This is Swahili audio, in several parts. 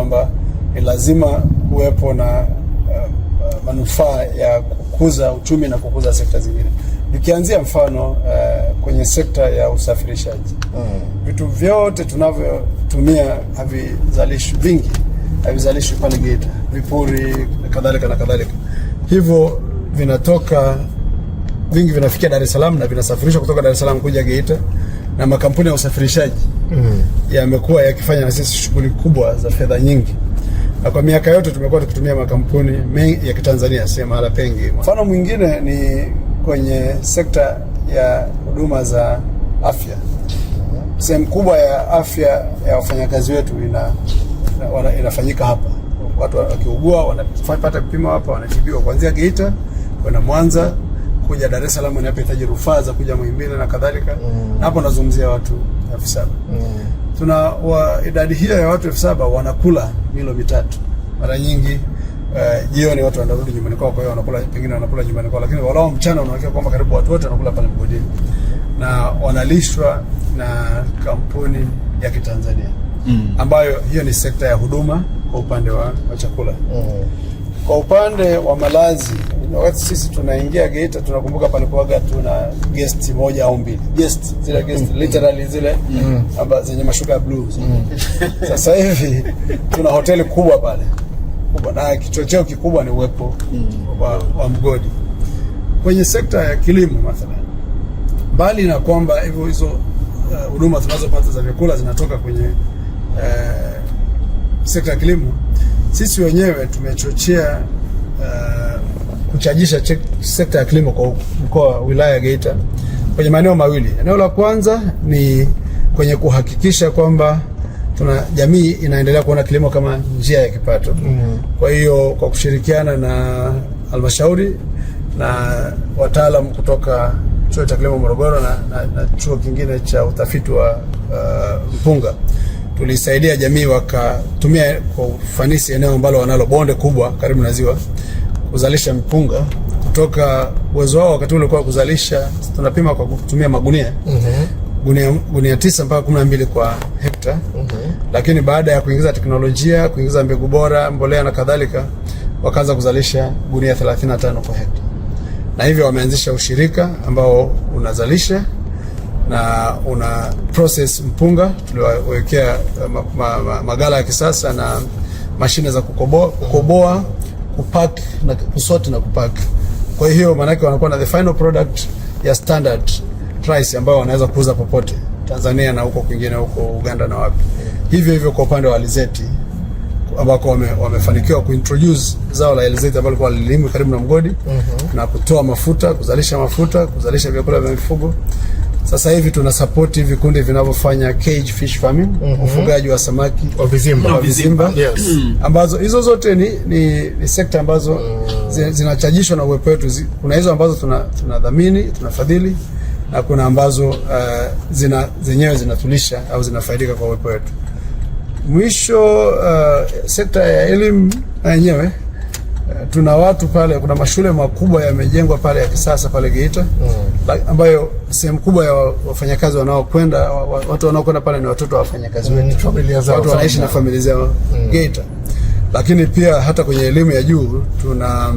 kwamba ni lazima kuwepo na manufaa ya kukuza uchumi na kukuza sekta zingine. Nikianzia mfano kwenye sekta ya usafirishaji. Vitu vyote tunavyotumia havizalishwi pale Geita. Vipuri na kadhalika. Hivyo vingi vinafikia Dar es Salaam na vinasafirishwa kutoka Dar es Salaam kuja Geita, na makampuni ya usafirishaji yamekuwa yakifanya na sisi shughuli kubwa za fedha nyingi. Na kwa miaka yote tumekuwa tukitumia makampuni mengi ya Kitanzania, si mahala pengi. Mfano mwingine ni kwenye sekta ya huduma za afya. Sehemu kubwa ya afya ya wafanyakazi wetu inafanyika hapa. Watu wakiugua wanapata vipimo hapa, wanatibiwa kuanzia Geita kwenda Mwanza kuja Dar es Salaam, wanapohitaji rufaa za kuja Muhimbili na kadhalika. Na hapo nazungumzia watu 7,000. Tuna idadi hiyo ya watu 7,000 wanakula milo mitatu. Mara nyingi jioni watu wanarudi nyumbani kwao, kwa hiyo pengine wanakula nyumbani kwao, lakini walao mchana unaona kwamba karibu watu wote wanakula pale mgodini na wanalishwa na kampuni ya Kitanzania ambayo hiyo ni sekta ya huduma kwa upande wa chakula. Kwa upande wa malazi, wakati sisi tunaingia Geita tunakumbuka palikuwaga tuna guest moja au mbili. Zile guest literally zile ambazo zenye mashuka ya blue. Sasa hivi tuna hoteli kubwa pale. Na kichocheo kikubwa ni uwepo wa mgodi. Kwenye sekta ya kilimo mathalan, mbali na kwamba hizo huduma tunazopata za vyakula zinatoka kwenye sekta ya kilimo, sisi wenyewe tumechochea kuchajisha sekta ya kilimo kwa mkoa wa wilaya Geita kwenye maeneo mawili. Eneo la kwanza ni kwenye kuhakikisha kwamba jamii inaendelea kuona kilimo kama njia ya kipato. Kwa hiyo kwa kushirikiana na halmashauri na wataalamu kutoka chuo cha kilimo Morogoro na chuo kingine cha utafiti wa mpunga, tulisaidia jamii wakatumia kwa ufanisi eneo ambalo wanalo bonde kubwa karibu na ziwa kuzalisha mpunga. Kutoka uwezo wao wakati ule kwa kuzalisha, tunapima kwa kutumia magunia gunia 9 mpaka 12 kwa hekta. Lakini baada ya kuingiza teknolojia, kuingiza mbegu bora, mbolea na kadhalika, wakaanza kuzalisha gunia 35 kwa hekta. Na hivyo wameanzisha ushirika ambao unazalisha na una process mpunga. Tuliwawekea magala ya kisasa na mashine za kukoboa, kupack na kusort na kupack. Kwa hiyo maana yake wanakuwa na the final product ya standard price ambayo wanaweza kuuza popote Tanzania na huko kwingine, huko Uganda na wapi. Hivyo kwa upande wa alizeti ambako wamefanikiwa kuintroduce zao la alizeti ambalo kwa lilimu karibu na mgodi na kutoa mafuta, kuzalisha vyakula vya mifugo. Sasa hivi tuna support vikundi vinavyofanya cage fish farming, ufugaji wa samaki wa vizimba. Ambazo hizo zote ni sekta ambazo zinachajishwa na uwepo wetu. Kuna hizo ambazo tunadhamini, tunafadhili, na kuna ambazo zenyewe zinatulisha au zinafaidika kwa uwepo wetu. Mwisho, sekta ya elimu yenyewe, tuna watu pale, kuna mashule makubwa yamejengwa pale ya kisasa pale Geita, ambayo sehemu kubwa ya wafanyakazi watu wanaokwenda pale ni watoto wa wafanyakazi wetu, watu wanaishi na familia zao Geita. Lakini pia hata kwenye elimu ya juu tuna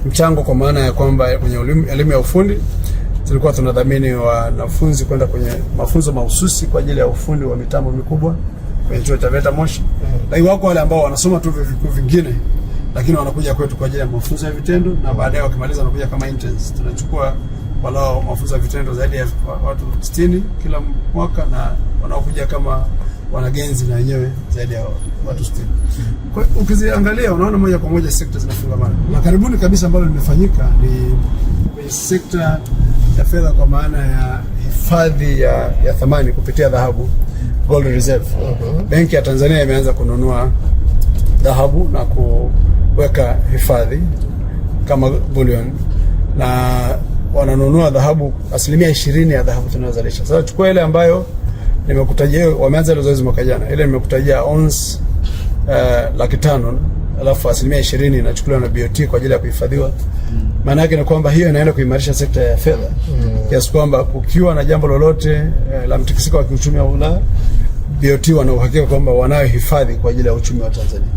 mchango, kwa maana ya kwamba kwenye elimu ya ufundi tulikuwa tunadhamini wanafunzi kwenda kwenye mafunzo mahususi kwa ajili ya ufundi wa mitambo mikubwa kwenye chuo cha VETA Moshi. Lakini wako wale ambao wanasoma tu vikuu vingine, lakini wanakuja kwetu kwa ajili ya mafunzo ya vitendo, na baadaye wakimaliza wanakuja kama interns. Tunachukua walao mafunzo ya vitendo zaidi ya watu 60 kila mwaka, na wanaokuja kama wanagenzi na wenyewe zaidi ya watu 60. Kwa ukiziangalia unaona moja kwa moja sekta zinafungamana. Na karibuni kabisa ambalo limefanyika ni kwenye sekta ya fedha, kwa maana ya hifadhi ya thamani kupitia dhahabu, gold reserve. Benki ya Tanzania imeanza kununua dhahabu na kuweka hifadhi kama bullion, na wananunua dhahabu 20% ya dhahabu tunayozalisha. Sasa chukua ile ambayo nimekutajia, wameanza ile zoezi mwaka jana, ile nimekutajia ounce 500,000, alafu 20% inachukuliwa na BOT kwa ajili ya kuhifadhiwa. Maana yake ni kwamba hiyo inaenda kuimarisha sekta ya fedha kiasi kwamba kukiwa na jambo lolote la mtikisiko wa kiuchumi wa Ulaya, BOT wana uhakika kwamba wanayo hifadhi kwa ajili ya uchumi wa Tanzania.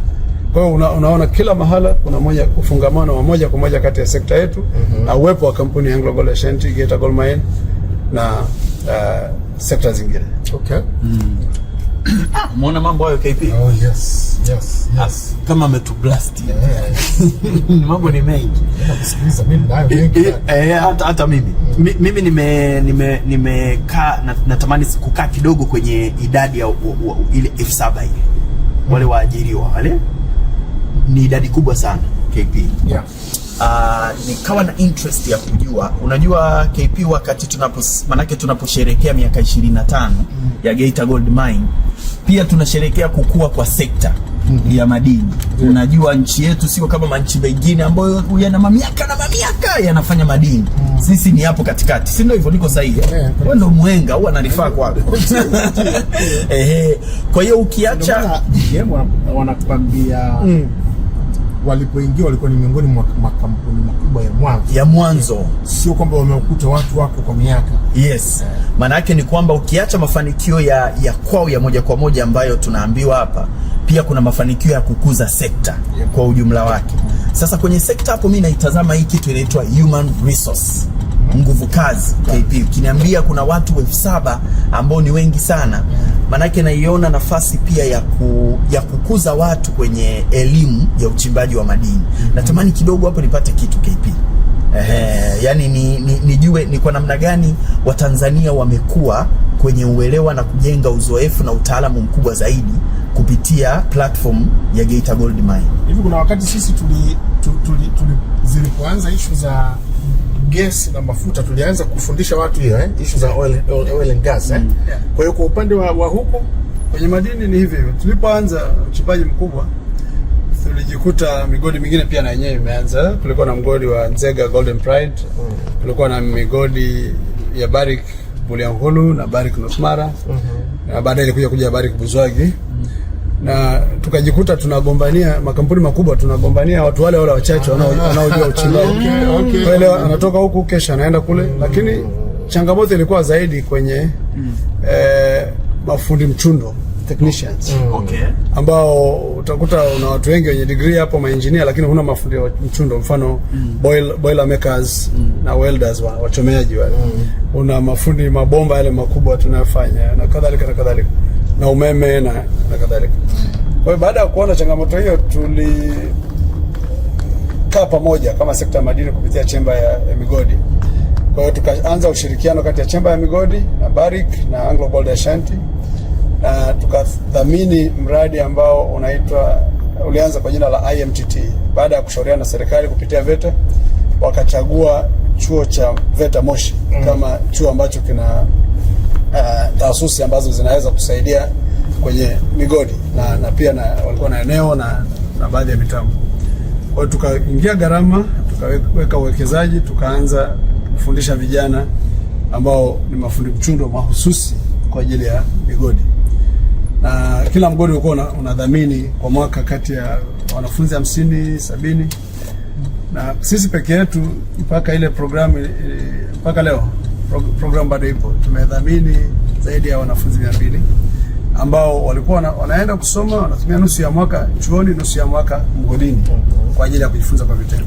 Kwa hiyo unaona kila mahala kuna ufungamano wa moja kwa moja kati ya sekta yetu na uwepo wa kampuni ya Anglo Gold Ashanti, Geita Gold Mine na sekta zingine. Okay. Umeona mambo hayo KP? Oh yes. Kama ametublast. Mambo ni mengi. Nakusikiliza mimi nayo mengi. Hata mimi. Mimi nimekaa natamani kukaa kidogo kwenye idadi ya ile F7 ile. Wale waajiriwa wale ni idadi kubwa sana KP. Yeah. Nikawa na interest ya kujua, unajua KP, wakati tunaposherehekea miaka 25 ya Geita Gold Mine, pia tunasherehekea kukua kwa sekta ya madini. Unajua nchi yetu sio kama manchi mengine ambayo yana mamiaka yanafanya madini. Sisi ni hapo katikati. Si ndio hivyo, niko sahihi? Wewe ndio muhenga au anarifaa kwako. Kwa hiyo ukiacha wanakuambia walipoingia walikuwa ni miongoni mwa makampuni makubwa ya mwanzo. Sio kwamba wamekuta watu wako kwa miaka. Yes. Maana yake ni kwamba ukiacha mafanikio ya kwao ya moja kwa moja ambayo tunaambiwa hapa, pia kuna mafanikio ya kukuza sekta kwa ujumla wake. Sasa kwenye sekta hapo mimi naitazama hii kitu inaitwa human resource, nguvu kazi KP. Ukiniambia kuna watu 7,000 ambao ni wengi sana, manake naiona nafasi pia ya kukuza watu kwenye elimu ya uchimbaji wa madini. Natamani kidogo hapo nipate kitu KP. Yani nijue ni kwa namna gani Watanzania wamekuwa kwenye uelewa na kujenga uzoefu na utaalamu mkubwa zaidi kupitia platform ya Geita Gold Mine. Hivi kuna wakati sisi zilipoanza issue za gas na mafuta tulianza kufundisha watu hiyo issue za oil and gas Kwa hiyo kwa upande wa huko kwenye madini ni hivyo. Tulipoanza uchimbaji mkubwa tulijikuta migodi mingine pia na yenyewe imeanza. Kulikuwa na mgodi wa Nzega Golden Pride, kulikuwa na migodi ya Barrick Bulyanhulu na Barrick North Mara, na baadaye ilikuja Barrick Buzwagi, na tukajikuta tunagombania makampuni makubwa, tunagombania watu wale wachache wanaojua uchimbaji. Kwa hiyo anatoka huku kesha anaenda kule, lakini changamoto ilikuwa zaidi kwenye mafundi mchundo, technicians. Ambao utakuta una watu wengi wenye degree hapo, maengineer, lakini huna mafundi wa mchundo, mfano boiler makers na welders, wachomeaji wale. Una mafundi mabomba yale makubwa tunayofanya na kadhalika na umeme na kadhalika. Kwa hiyo baada ya kuona changamoto hiyo, tulikaa pamoja kama sekta ya madini kupitia chemba ya migodi. Kwa hiyo tukaanza ushirikiano kati ya chemba ya migodi na Barrick na Anglo Gold Ashanti, na tukadhamini mradi ambao ulianza kwa jina la IMTT. Baada ya kushauriana na serikali kupitia VETA, wakachagua chuo cha VETA Moshi kama chuo ambacho kina taasisi ambazo zinaweza kusaidia kwenye migodi na pia walikuwa na eneo na baadhi ya mitambo. Kwa hiyo tukaingia gharama, tukaweka uwekezaji, tukaanza kufundisha vijana ambao ni mafundi mchundo mahususi kwa ajili ya migodi. Na kila mgodi ulikuwa unadhamini kwa mwaka kati ya wanafunzi 50-70, na sisi peke yetu mpaka ile programu mpaka leo program bado ipo, tumedhamini zaidi ya wanafunzi 200 ambao walikuwa wanaenda kusoma, wanatumia nusu ya mwaka chuoni, nusu ya mwaka mgodini kwa ajili ya kujifunza kwa vitendo.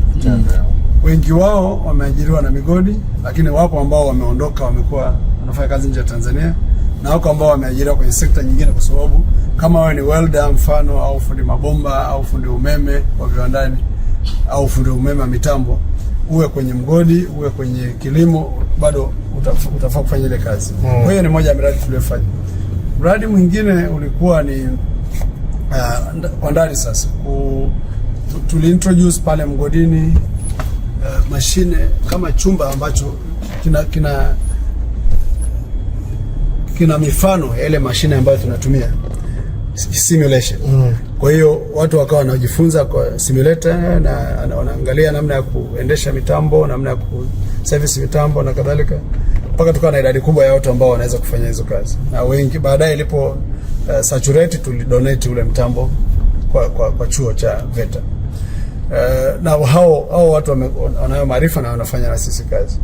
Wengi wao wameajiriwa na migodi, lakini wapo ambao wameondoka, wamekuwa wanafanya kazi nje ya Tanzania, na wako ambao wameajiriwa kwenye sekta nyingine, kwa sababu kama wewe ni welder mfano, au fundi mabomba, au fundi umeme wa viwandani, au fundi umeme wa mitambo, uwe kwenye mgodi, uwe kwenye kilimo, bado utafaa kufanya ile kazi. Kwa hiyo ni moja ya miradi tuliyofanya. Mradi mwingine ulikuwa ni kwa ndani sasa. Tuliintroduce pale mgodini mashine kama chumba ambacho kina mifano ya ile mashine ambayo tunatumia simulation. Kwa hiyo watu wakawa wanajifunza kwa simulator na wanaangalia namna ya kuendesha mitambo, namna ya kuservice mitambo na kadhalika, mpaka tukawa na idadi kubwa ya watu ambao wanaweza kufanya hizo kazi. Na wengi baadaye ilipo saturate, tulidonate ule mtambo kwa chuo cha VETA. Na hao watu wanayo maarifa na wanafanya na sisi kazi.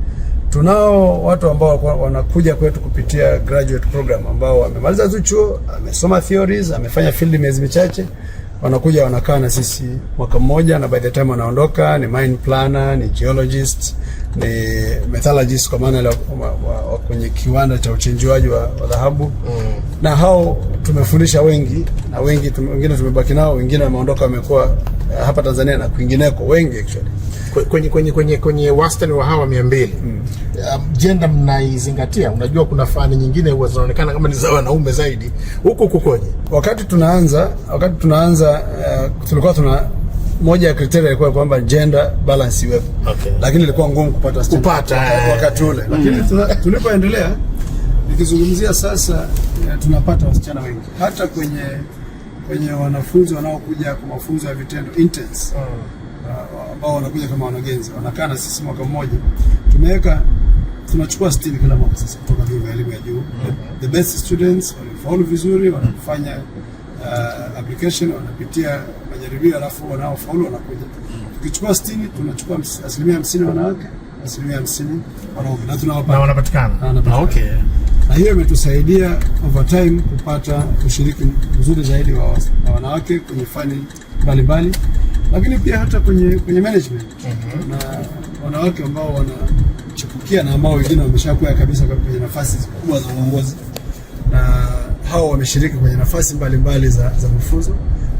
Tunao watu ambao wanakuja kwetu kupitia graduate program ambao wamemaliza tu chuo, amesoma theories, amefanya field miezi michache, wanakuja wanakaa na sisi mwaka mmoja, na by the time wanaondoka ni mine planner, ni geologist, ni metallurgist kwa maana kwenye kiwanda cha uchenjuaji wa dhahabu. Na hao tumefundisha wengi, na wengine tumebaki nao, wengine wameondoka, wamekuwa hapa Tanzania na kwingineko, wengi actually. Kwenye wastani wa hawa 200 gender mnaizingatia? Unajua kuna fani nyingine huwa zinaonekana kama ni za wanaume zaidi, huko kukoje? Wakati tunaanza tulikuwa tuna moja ya criteria ilikuwa kwamba gender balance iwepo. Okay. Lakini ilikuwa ngumu kupata wakati ule. Lakini tulipoendelea, nikizungumzia sasa, tunapata wasichana wengi hata kwenye wanafunzi wanaokuja kwa mafunzo ya vitendo interns, ambao wanakuja kama wanagenzi, wanakaa na sisi mwaka mmoja. Tunachukua 60 kila mwaka sasa kutoka vyuo vya elimu ya juu. The best students wanafaulu vizuri, wanafanya application, wanapitia majaribio, alafu wanaofaulu wanakuja. Tukichukua 60, tunachukua 50% wanawake, 50% wanaume, na tunawapa na wanapatikana. Okay. Na hiyo imetusaidia over time kupata ushiriki mzuri zaidi wa wanawake kwenye fani mbalimbali, lakini pia hata kwenye management. Na wanawake ambao wanachipukia na ambao wengine wameshakuwa kabisa kwenye nafasi kubwa za uongozi, na hao wameshiriki kwenye nafasi mbalimbali za mafunzo.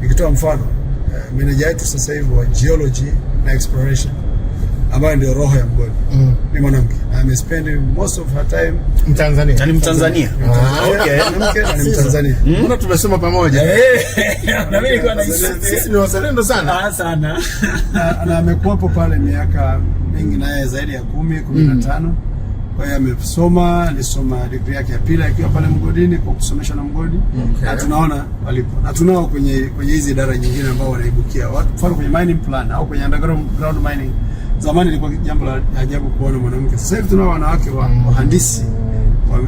Nikitoa mfano, manager yetu sasa hivi wa geology na exploration, ambayo ndio roho ya mgodi, ni mwanamke. Amespend most of her time Mtanzania. Ni Mtanzania. Okay, mwanamke na ni Mtanzania. Mbona tumesoma pamoja? Na mimi nilikuwa nahisi sisi ni wazalendo sana. Sana. Na amekuwapo pale miaka mingi, naye zaidi ya 15. Kwa hiyo amesoma, alisoma degree yake ya pili akiwa pale mgodini kwa kusomesha na mgodi. Na tunaona walipo. Na tunao kwenye hizi idara nyingine ambao wanaibukia. Watu mfano kwenye mining plan au kwenye underground mining. Zamani ilikuwa jambo la ajabu kuona mwanamke. Sasa hivi tunao wanawake wahandisi wa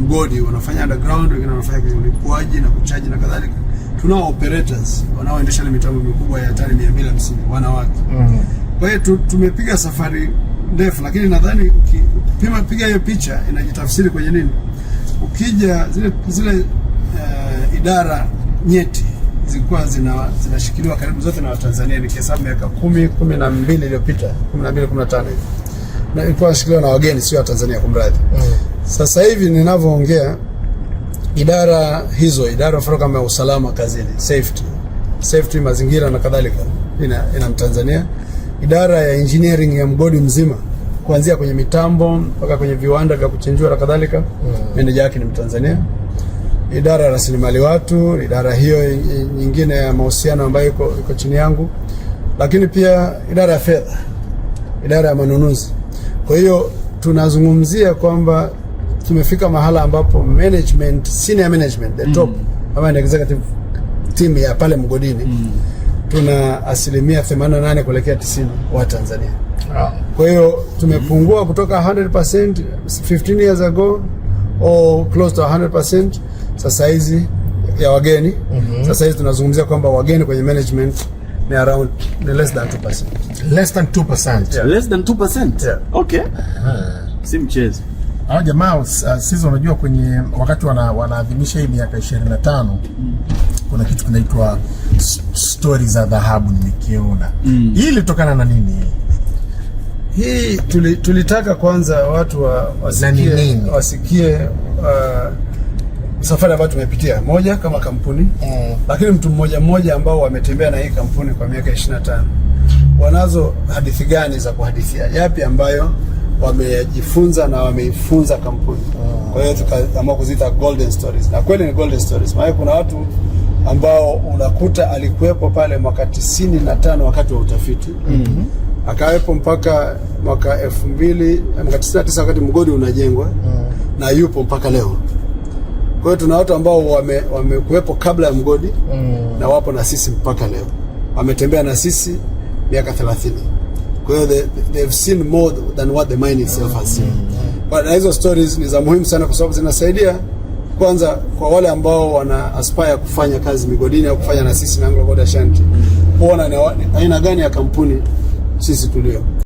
mgodi, wanafanya underground, wengine wanafanya kwenye ulipuaji na kuchaji na kadhalika. Tunao operators wanaoendesha ile mitambo mikubwa ya tani 250, wanawake. Kwa hiyo tumepiga safari ndefu, lakini nadhani piga hiyo picha inajitafsiri kwenye nini? Ukija zile idara nyeti zilikuwa zinashikiliwa karibu zote na Watanzania, ni hesabu miaka 12 iliyopita, 15 hivi. Na ilikuwa inashikiliwa na wageni, sio Watanzania, kumradhi. Sasa hivi ninavyoongea, idara hizo, idara mfano kama usalama kazini, safety mazingira na kadhalika, ina Mtanzania. Idara ya engineering ya mgodi mzima, kuanzia kwenye mitambo mpaka kwenye viwanda vya kuchenjua na kadhalika, meneja yake ni Mtanzania. Idara ya rasilimali watu, idara hiyo nyingine ya mahusiano ambayo iko chini yangu, lakini pia idara ya fedha, idara ya manunuzi. Kwa hiyo tunazungumzia kwamba tumefika mahala ambapo management, senior management, the top, ama executive team ya pale mgodini, tuna asilimia 88 kuelekea 90 wa Tanzania. Kwa hiyo tumepungua kutoka 100% 15 years ago or close to 100% sasa hizi ya wageni. Sasa hizi tunazungumzia kwamba wageni kwenye management ni less than 2%. Less than 2%. Yeah, less than 2%. Yeah. Okay. Si mchezo. Hao jamaa sisi unajua kwenye wakati wanaadhimisha hii miaka 25, kuna kitu kinaitwa stories za dhahabu nimekiona. Hii ilitokana na nini? Hii tulitaka kwanza watu wasikie safari ambayo tumepitia moja kama kampuni, lakini mtu mmoja ambao wametembea na hii kampuni kwa miaka 25, wanazo hadithi gani za kuhadithia, yapi ambayo wamejifunza na wameifunza kampuni. Kwa hiyo tukaamua kuziita golden stories, na kweli ni golden stories. Maana kuna watu ambao unakuta alikuwepo pale mwaka 95 wakati wa utafiti, akawepo mpaka mwaka 1999 wakati mgodi unajengwa, na yupo mpaka leo. Kwa hiyo tuna watu ambao wamekuwepo kabla ya mgodi, na wapo na sisi mpaka leo, wametembea na sisi miaka 30. Kwa hiyo they've seen more than what the mine itself has seen. But hizo stories ni za muhimu sana, kwa sababu zinasaidia kwanza kwa wale ambao wana aspire kufanya kazi migodini au kufanya na sisi na Anglo Gold Ashanti, kuona aina gani ya kampuni sisi tulio.